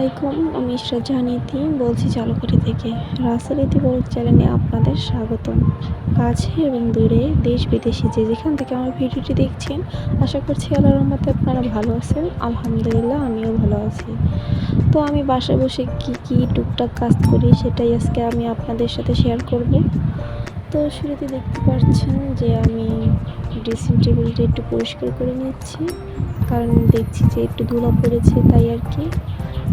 আলাইকুম, আমি ইশরাত জাহান ইতি বলছি চালুখাটি থেকে। রাসেল ইতি ব্লগ চ্যানেলে আপনাদের স্বাগতম। কাছে এবং দূরে, দেশ বিদেশে যে যেখান থেকে আমার ভিডিওটি দেখছেন, আশা করছি আল্লাহর রহমতে আপনারা ভালো আছেন। আলহামদুলিল্লাহ, আমিও ভালো আছি। তো আমি বাসায় বসে কি টুকটাক কাজ করি সেটাই আজকে আমি আপনাদের সাথে শেয়ার করব। তো শুরুতে দেখতে পাচ্ছেন যে আমি ড্রেসিং টেবিলটা একটু পরিষ্কার করে নিচ্ছি, কারণ দেখছি যে একটু ধুলা পড়েছে তাই আর কি।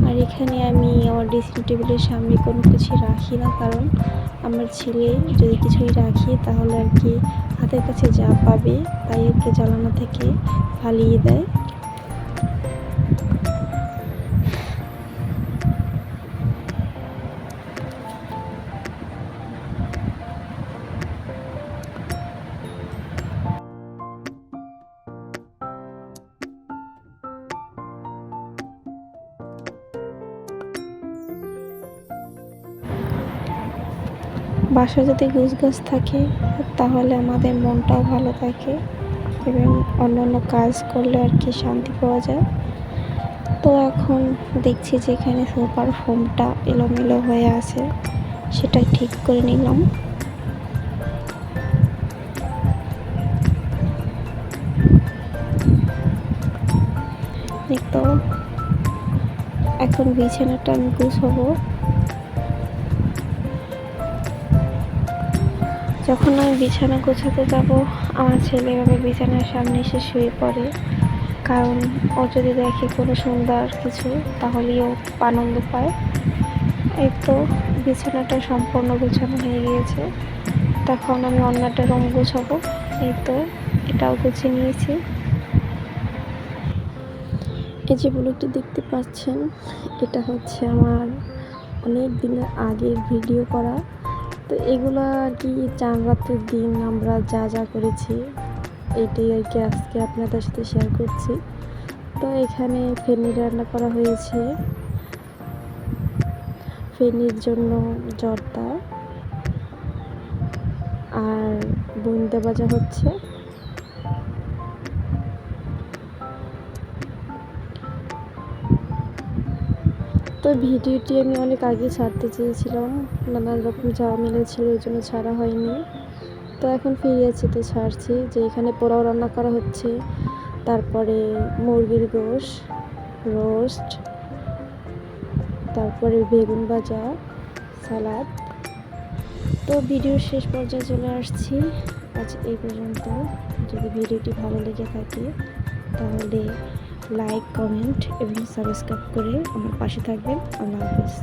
আর এখানে আমি আমার ড্রেসিং টেবিলের সামনে কোনো কিছু রাখি না, কারণ আমার ছেলে যদি কিছুই রাখি তাহলে আর কি হাতের কাছে যা পাবে তাই আর কি জ্বালানা থেকে ফালিয়ে দেয়। বাসায় যদি গোছগাছ থাকে তাহলে আমাদের মনটাও ভালো থাকে এবং অন্যান্য কাজ করলে আর কি শান্তি পাওয়া যায়। তো এখন দেখছি যে এখানে সোফার ফোমটা এলোমেলো হয়ে আছে, সেটা ঠিক করে নিলাম। তো এখন বিছানাটা আমি গুছাবো। যখন আমি বিছানা গোছাতে যাব, আমার ছেলে এভাবে বিছানার সামনে এসে শুয়ে পড়ে, কারণ ও যদি দেখে কোনো সুন্দর কিছু তাহলেই ও আনন্দ পায়। এই তো বিছানাটা সম্পূর্ণ গোছানো হয়ে গিয়েছে, তখন আমি অন্যটা রুম গোছাবো। এই তো এটাও গুছিয়ে নিয়েছি। এই যে ব্লগটি দেখতে পাচ্ছেন, এটা হচ্ছে আমার অনেক দিনের আগের ভিডিও করা। তো এগুলো আর কি চার রাতের দিন আমরা যা যা করেছি এইটাই আর কি আজকে আপনাদের সাথে শেয়ার করছি। তো এখানে ফেনি রান্না করা হয়েছে, ফেনির জন্য জর্দা আর বুন্দা ভাজা হচ্ছে। তো ভিডিওটি আমি অনেক আগে ছাড়তে চেয়েছিলাম, নানান রকম ঝামেলা ছিল ওই জন্য ছাড়া হয়নি। তো এখন ফিরে আছি, তো ছাড়ছি যে এখানে পোলাও রান্না করা হচ্ছে, তারপরে মুরগির গোশ রোস্ট, তারপরে বেগুন ভাজা, সালাদ। তো ভিডিওর শেষ পর্যায়ে চলে আসছি আজ এই পর্যন্ত। যদি ভিডিওটি ভালো লেগে থাকে তাহলে লাইক, কমেন্ট এবং সাবস্ক্রাইব করে আমার পাশে থাকবেন। আল্লাহ হাফেজ।